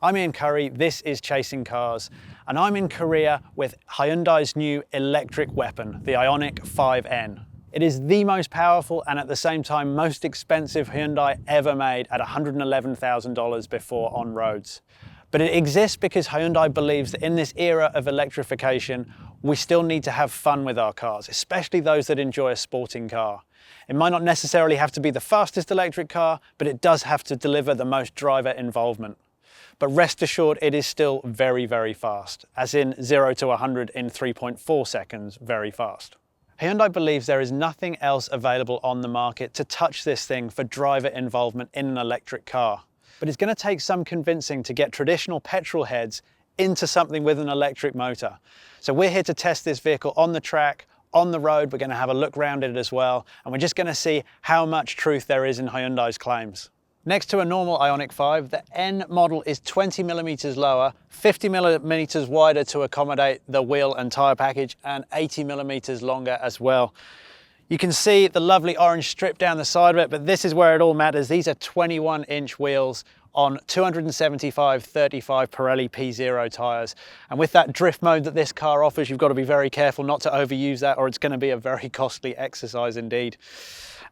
I'm Iain Curry, this is Chasing Cars, and I'm in Korea with Hyundai's new electric weapon, the Ioniq 5N. It is the most powerful and at the same time most expensive Hyundai ever made at $111,000 before on roads. But it exists because Hyundai believes that in this era of electrification, we still need to have fun with our cars, especially those that enjoy a sporting car. It might not necessarily have to be the fastest electric car, but it does have to deliver the most driver involvement. But rest assured, it is still very, very fast, as in 0 to 100 in 3.4 seconds, very fast. Hyundai believes there is nothing else available on the market to touch this thing for driver involvement in an electric car. But it's going to take some convincing to get traditional petrol heads into something with an electric motor. So we're here to test this vehicle on the track, on the road. We're going to have a look around it as well, and we're just going to see how much truth there is in Hyundai's claims. Next to a normal Ioniq 5, the N model is 20 millimeters lower, 50 millimeters wider to accommodate the wheel and tyre package, and 80 millimeters longer as well. You can see the lovely orange strip down the side of it, but this is where it all matters. These are 21-inch wheels on 275/35 Pirelli P0 tyres. And with that drift mode that this car offers, you've got to be very careful not to overuse that, or it's going to be a very costly exercise indeed.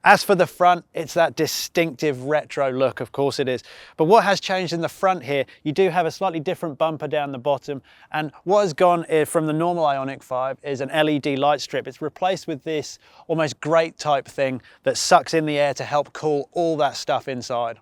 As for the front, it's that distinctive retro look, of course it is. But what has changed in the front here, you do have a slightly different bumper down the bottom, and what has gone from the normal Ioniq 5 is an LED light strip. It's replaced with this almost grate type thing that sucks in the air to help cool all that stuff inside.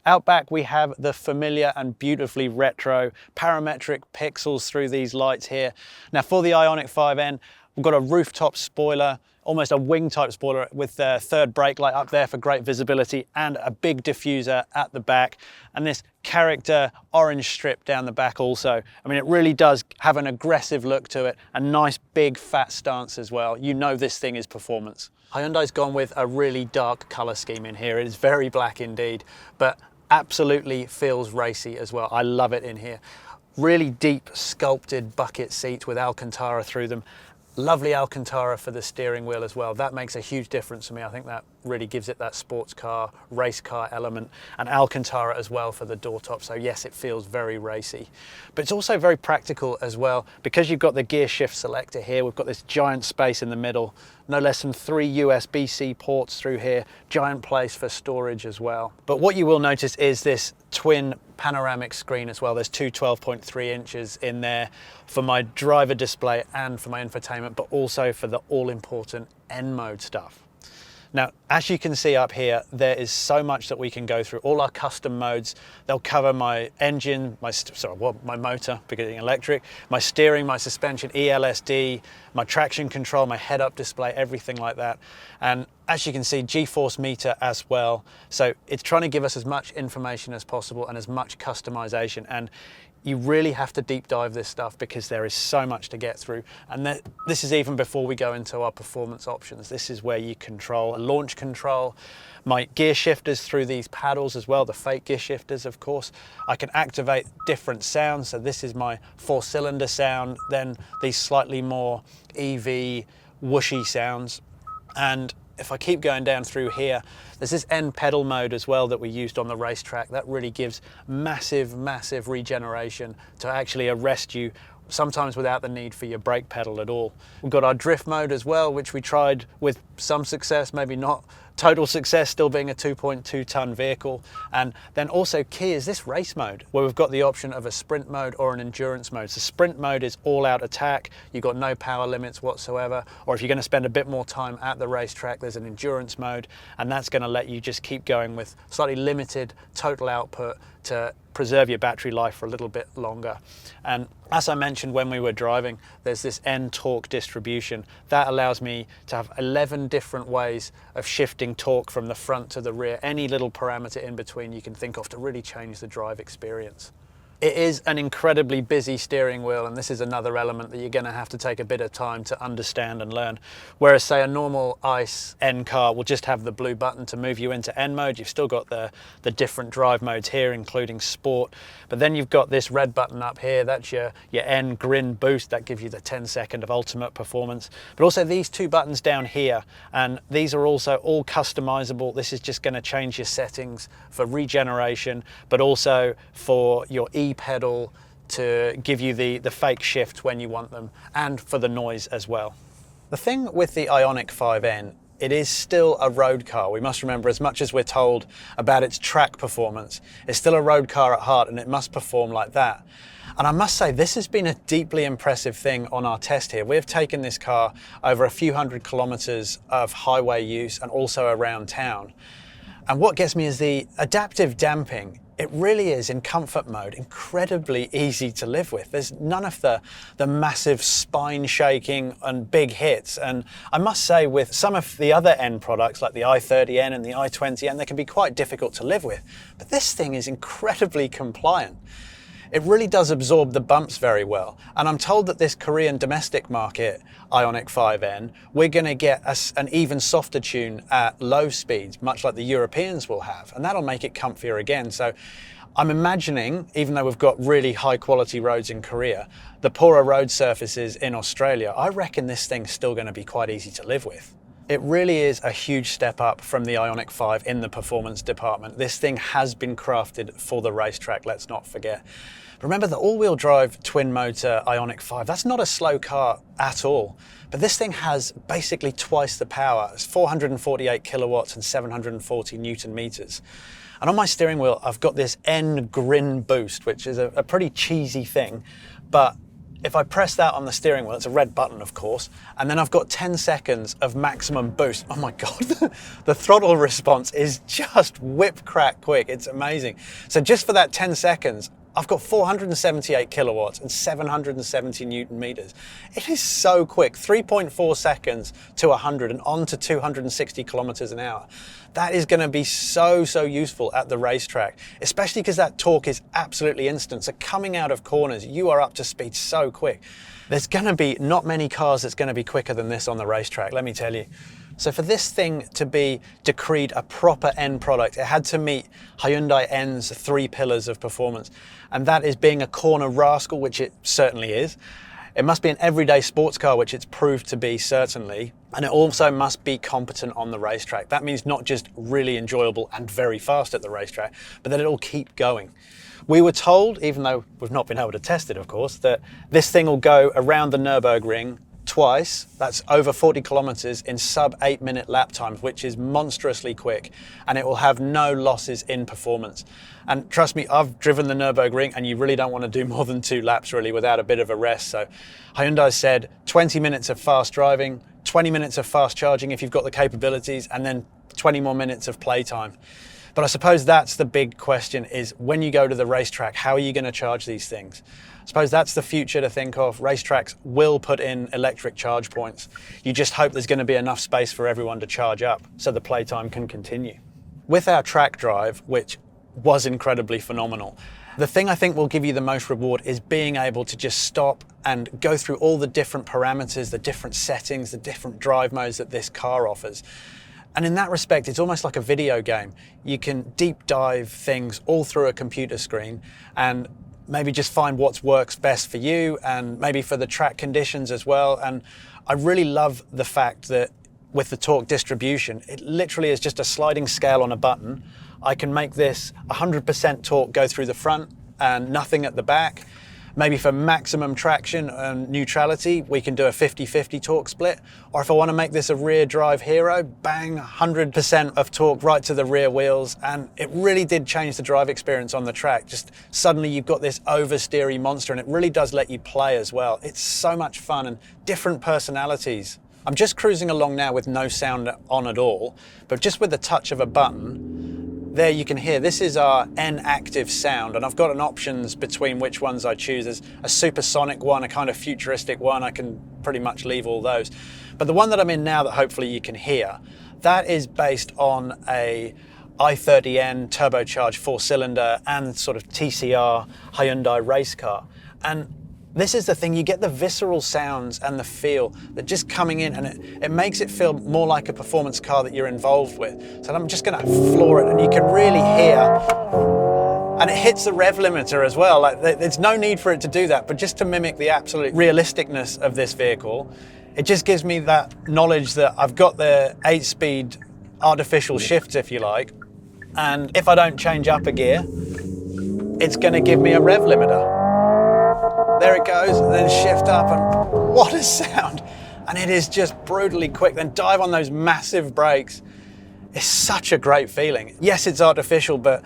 Out back we have the familiar and beautifully retro parametric pixels through these lights here. Now for the Ioniq 5N, we've got a rooftop spoiler, almost a wing type spoiler with the third brake light up there for great visibility, and a big diffuser at the back, and this character orange strip down the back also. I mean, it really does have an aggressive look to it, a nice big fat stance as well. You know this thing is performance. Hyundai's gone with a really dark color scheme in here. It is very black indeed, but absolutely feels racy as well. I love it in here. Really deep sculpted bucket seats with Alcantara through them. Lovely Alcantara for the steering wheel as well. That makes a huge difference to me. I think that really gives it that sports car, race car element, and Alcantara as well for the door top. So yes, it feels very racy. But it's also very practical as well, because you've got the gear shift selector here. We've got this giant space in the middle, no less than 3 USB-C ports through here, giant place for storage as well. But what you will notice is this twin panoramic screen as well. There's two 12.3 inches in there for my driver display and for my infotainment, but also for the all-important N mode stuff. Now, as you can see up here, there is so much that we can go through. All our custom modes, they'll cover my engine, my motor, because it's electric, my steering, my suspension, ELSD, my traction control, my head-up display, everything like that. And as you can see, G-force meter as well. So it's trying to give us as much information as possible and as much customization. And you really have to deep dive this stuff because there is so much to get through. And this is even before we go into our performance options. This is where you control launch control, my gear shifters through these paddles as well, the fake gear shifters, of course. I can activate different sounds. So this is my 4-cylinder sound, then these slightly more EV whooshy sounds. And if I keep going down through here, there's this N pedal mode as well that we used on the racetrack. That really gives massive, massive regeneration to actually arrest you, sometimes without the need for your brake pedal at all. We've got our drift mode as well, which we tried with some success, maybe not total success, still being a 2.2 ton vehicle. And then also key is this race mode, where we've got the option of a sprint mode or an endurance mode. So sprint mode is all out attack. You've got no power limits whatsoever. Or if you're going to spend a bit more time at the racetrack, there's an endurance mode, and that's going to let you just keep going with slightly limited total output to preserve your battery life for a little bit longer. And as I mentioned when we were driving, there's this N torque distribution. That allows me to have 11 different ways of shifting torque from the front to the rear. Any little parameter in between you can think of to really change the drive experience. It is an incredibly busy steering wheel, and this is another element that you're going to have to take a bit of time to understand and learn. Whereas, say, a normal ICE N car will just have the blue button to move you into N mode. You've still got the different drive modes here, including sport. But then you've got this red button up here. That's your N Grin Boost. That gives you the 10-second of ultimate performance. But also these two buttons down here, and these are also all customizable. This is just going to change your settings for regeneration, but also for your EV D pedal to give you the fake shift when you want them, and for the noise as well. The thing with the Ioniq 5N, it is still a road car. We must remember, as much as we're told about its track performance, it's still a road car at heart, and it must perform like that. And I must say, this has been a deeply impressive thing on our test here. We've taken this car over a few hundred kilometers of highway use and also around town. And what gets me is the adaptive damping. It really is, in comfort mode, incredibly easy to live with. There's none of the massive spine shaking and big hits. And I must say, with some of the other N products like the i30N and the i20N, they can be quite difficult to live with. But this thing is incredibly compliant. It really does absorb the bumps very well. And I'm told that this Korean domestic market Ioniq 5N, we're going to get an even softer tune at low speeds, much like the Europeans will have. And that'll make it comfier again. So I'm imagining, even though we've got really high quality roads in Korea, the poorer road surfaces in Australia, I reckon this thing's still going to be quite easy to live with. It really is a huge step up from the Ioniq 5 in the performance department. This thing has been crafted for the racetrack, let's not forget. Remember, the all-wheel drive twin motor Ioniq 5, that's not a slow car at all. But this thing has basically twice the power. It's 448 kilowatts and 740 Newton meters. And on my steering wheel, I've got this Grin Boost, which is a pretty cheesy thing. But if I press that on the steering wheel, it's a red button, of course, and then I've got 10 seconds of maximum boost. Oh my God, the throttle response is just whip crack quick. It's amazing. So just for that 10 seconds, I've got 478 kilowatts and 770 Newton meters. It is so quick, 3.4 seconds to 100 and on to 260 kilometers an hour. That is going to be so useful at the racetrack, especially because that torque is absolutely instant. So coming out of corners, you are up to speed so quick. There's going to be not many cars that's going to be quicker than this on the racetrack, let me tell you. So for this thing to be decreed a proper N product, it had to meet Hyundai N's 3 pillars of performance. And that is being a corner rascal, which it certainly is. It must be an everyday sports car, which it's proved to be, certainly. And it also must be competent on the racetrack. That means not just really enjoyable and very fast at the racetrack, but that it'll keep going. We were told, even though we've not been able to test it, of course, that this thing will go around the Nürburgring twice, that's over 40 kilometers in sub 8-minute lap times, which is monstrously quick, and it will have no losses in performance. And trust me, I've driven the Nürburgring, and you really don't want to do more than 2 laps really without a bit of a rest. So Hyundai said 20 minutes of fast driving, 20 minutes of fast charging if you've got the capabilities, and then 20 more minutes of playtime. But I suppose that's the big question, is when you go to the racetrack, how are you going to charge these things? I suppose that's the future to think of. Racetracks will put in electric charge points. You just hope there's going to be enough space for everyone to charge up so the playtime can continue. With our track drive, which was incredibly phenomenal, the thing I think will give you the most reward is being able to just stop and go through all the different parameters, the different settings, the different drive modes that this car offers. And in that respect, it's almost like a video game. You can deep dive things all through a computer screen and maybe just find what works best for you and maybe for the track conditions as well. And I really love the fact that with the torque distribution, it literally is just a sliding scale on a button. I can make this 100% torque go through the front and nothing at the back. Maybe for maximum traction and neutrality, we can do a 50-50 torque split. Or if I want to make this a rear drive hero, bang, 100% of torque right to the rear wheels. And it really did change the drive experience on the track. Just suddenly you've got this oversteery monster, and it really does let you play as well. It's so much fun and different personalities. I'm just cruising along now with no sound on at all, but just with the touch of a button, there you can hear, this is our N active sound, and I've got an options between which ones I choose. There's a supersonic one, a kind of futuristic one. I can pretty much leave all those. But the one that I'm in now that hopefully you can hear, that is based on a i30N turbocharged 4-cylinder and sort of TCR Hyundai race car. And this is the thing, you get the visceral sounds and the feel that just coming in, and it makes it feel more like a performance car that you're involved with. So I'm just gonna floor it, and you can really hear, and it hits the rev limiter as well. Like, there's no need for it to do that, but just to mimic the absolute realisticness of this vehicle, it just gives me that knowledge that I've got the 8-speed artificial shifts, if you like, and if I don't change up a gear, it's going to give me a rev limiter. There it goes, and then shift up, and what a sound. And it is just brutally quick. Then dive on those massive brakes. It's such a great feeling. Yes, it's artificial, but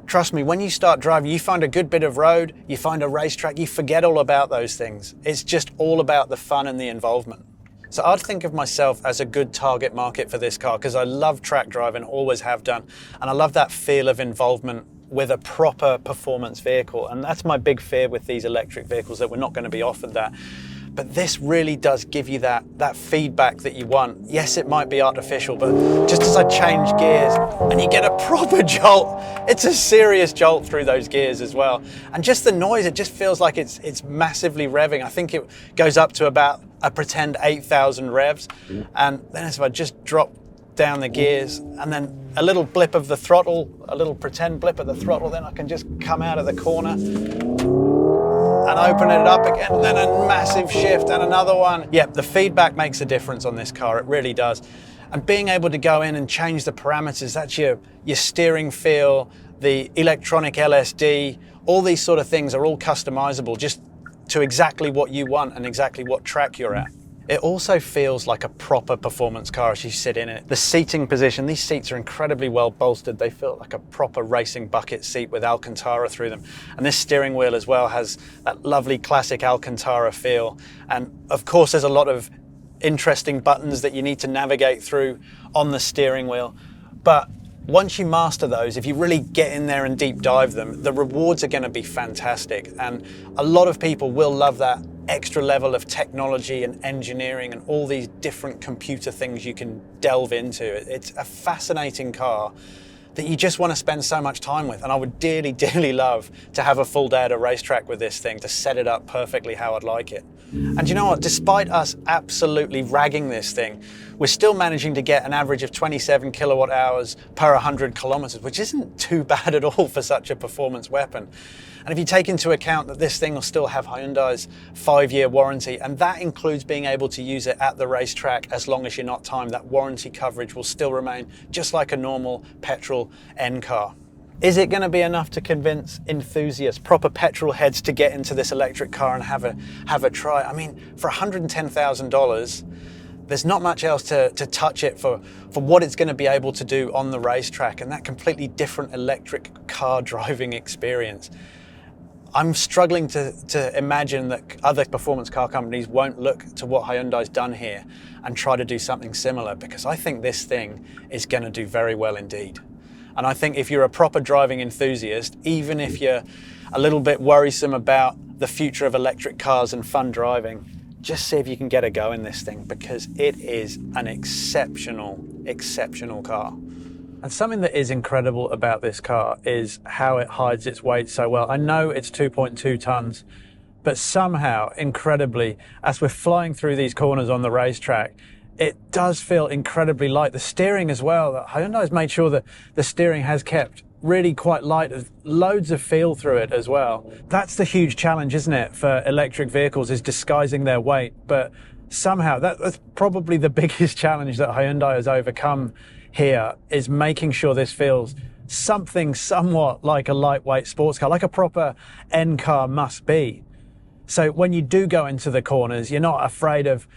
trust me, when you start driving, you find a good bit of road, you find a racetrack, you forget all about those things. It's just all about the fun and the involvement. So I'd think of myself as a good target market for this car because I love track driving, always have done, and I love that feel of involvement with a proper performance vehicle. And that's my big fear with these electric vehicles, that we're not going to be offered that. But this really does give you that feedback that you want. Yes, it might be artificial, but just as I change gears and you get a proper jolt, it's a serious jolt through those gears as well. And just the noise, it just feels like it's massively revving. I think it goes up to about a pretend 8,000 revs. And then if I just drop down the gears and then a little blip of the throttle, a little pretend blip of the throttle, then I can just come out of the corner and open it up again, and then a massive shift and another one. Yep, the feedback makes a difference on this car, it really does. And being able to go in and change the parameters, that's your steering feel, the electronic LSD, all these sort of things are all customizable just to exactly what you want and exactly what track you're at. It also feels like a proper performance car as you sit in it. The seating position, these seats are incredibly well bolstered. They feel like a proper racing bucket seat with Alcantara through them. And this steering wheel as well has that lovely classic Alcantara feel. And of course, there's a lot of interesting buttons that you need to navigate through on the steering wheel. But once you master those, if you really get in there and deep dive them, the rewards are going to be fantastic. And a lot of people will love that extra level of technology and engineering and all these different computer things you can delve into. It's a fascinating car that you just want to spend so much time with. And I would dearly, dearly love to have a full day at a racetrack with this thing, to set it up perfectly how I'd like it. And you know what, despite us absolutely ragging this thing, we're still managing to get an average of 27 kilowatt hours per 100 kilometers, which isn't too bad at all for such a performance weapon. And if you take into account that this thing will still have Hyundai's 5-year warranty, and that includes being able to use it at the racetrack as long as you're not timed, that warranty coverage will still remain just like a normal petrol N car. Is it going to be enough to convince enthusiasts, proper petrol heads, to get into this electric car and have a try? I mean, for $110,000, there's not much else to touch it for what it's going to be able to do on the racetrack and that completely different electric car driving experience. I'm struggling to imagine that other performance car companies won't look to what Hyundai's done here and try to do something similar, because I think this thing is going to do very well indeed. And I think if you're a proper driving enthusiast, even if you're a little bit worrisome about the future of electric cars and fun driving, just see if you can get a go in this thing, because it is an exceptional, exceptional car. And something that is incredible about this car is how it hides its weight so well. I know it's 2.2 tons, but somehow, incredibly, as we're flying through these corners on the racetrack, it does feel incredibly light. The steering as well, Hyundai's made sure that the steering has kept really quite light, loads of feel through it as well. That's the huge challenge, isn't it, for electric vehicles, is disguising their weight. But somehow, that's probably the biggest challenge that Hyundai has overcome here, is making sure this feels something somewhat like a lightweight sports car, like a proper N car must be. So when you do go into the corners, you're not afraid of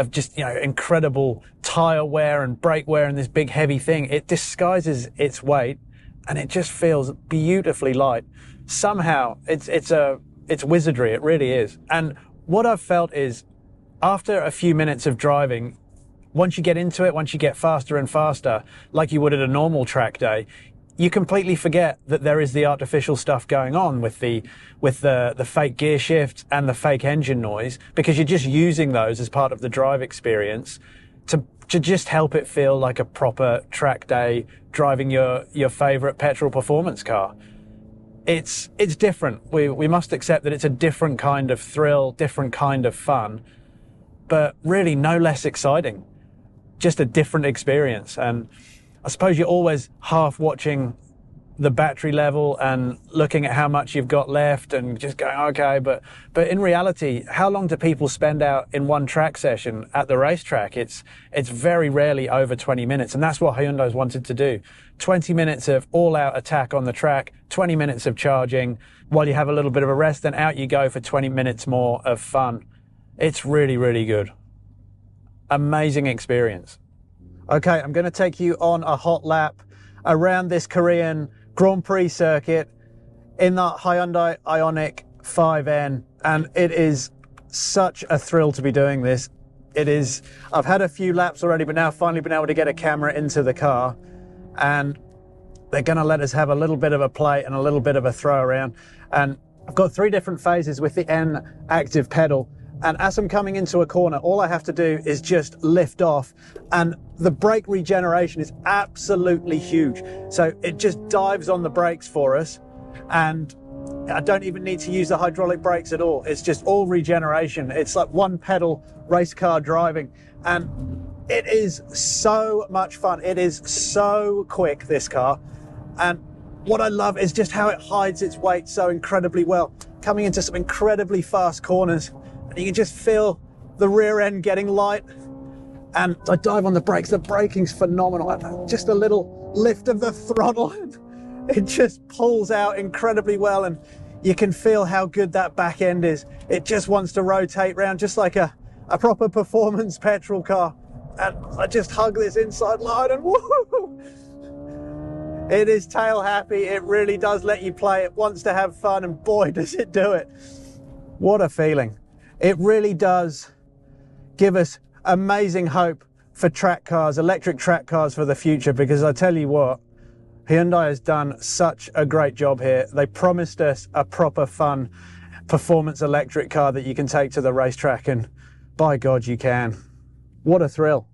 just, you know, incredible tire wear and brake wear and this big heavy thing. It disguises its weight and it just feels beautifully light. Somehow it's wizardry, it really is. And what I've felt is, after a few minutes of driving, once you get into it, once you get faster and faster, like you would at a normal track day, you completely forget that there is the artificial stuff going on with the fake gear shifts and the fake engine noise, because you're just using those as part of the drive experience to just help it feel like a proper track day driving your favorite petrol performance car. It's different. We must accept that it's a different kind of thrill, different kind of fun, but really no less exciting. Just a different experience. And I suppose you're always half watching the battery level and looking at how much you've got left and just going, okay, but in reality, how long do people spend out in one track session at the racetrack? It's very rarely over 20 minutes, and that's what Hyundai's wanted to do. 20 minutes of all-out attack on the track, 20 minutes of charging while you have a little bit of a rest, then out you go for 20 minutes more of fun. It's really, really good. Amazing experience. Okay, I'm going to take you on a hot lap around this Korean Grand Prix circuit in that Hyundai Ioniq 5N, and it is such a thrill to be doing this. It is. I've had a few laps already, but now finally been able to get a camera into the car, and they're going to let us have a little bit of a play and a little bit of a throw around. And I've got 3 different phases with the N active pedal, and as I'm coming into a corner, all I have to do is just lift off, and the brake regeneration is absolutely huge. So it just dives on the brakes for us, and I don't even need to use the hydraulic brakes at all. It's just all regeneration. It's like one pedal race car driving, and it is so much fun. It is so quick, this car. And what I love is just how it hides its weight so incredibly well. Coming into some incredibly fast corners, and you can just feel the rear end getting light. And I dive on the brakes. The braking's phenomenal. Just a little lift of the throttle, it just pulls out incredibly well, and you can feel how good that back end is. It just wants to rotate round just like a proper performance petrol car. And I just hug this inside line, and woo! It is tail happy. It really does let you play. It wants to have fun, and boy, does it do it. What a feeling. It really does give us amazing hope for track cars, electric track cars for the future, because I tell you what, Hyundai has done such a great job here. They promised us a proper fun performance electric car that you can take to the racetrack, and by God, you can. What a thrill.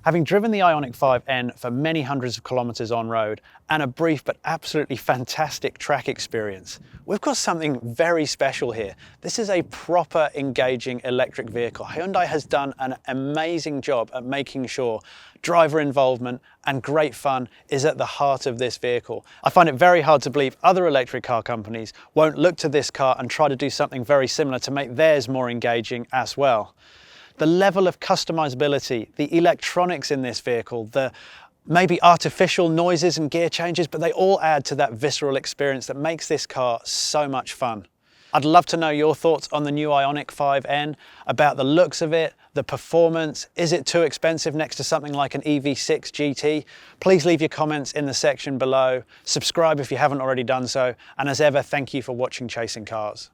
Having driven the Ioniq 5N for many hundreds of kilometers on road and a brief but absolutely fantastic track experience, we've got something very special here. This is a proper engaging electric vehicle. Hyundai has done an amazing job at making sure driver involvement and great fun is at the heart of this vehicle. I find it very hard to believe other electric car companies won't look to this car and try to do something very similar to make theirs more engaging as well. The level of customizability, the electronics in this vehicle, the maybe artificial noises and gear changes, but they all add to that visceral experience that makes this car so much fun. I'd love to know your thoughts on the new Ioniq 5N, about the looks of it, the performance. Is it too expensive next to something like an EV6 GT? Please leave your comments in the section below. Subscribe if you haven't already done so. And as ever, thank you for watching Chasing Cars.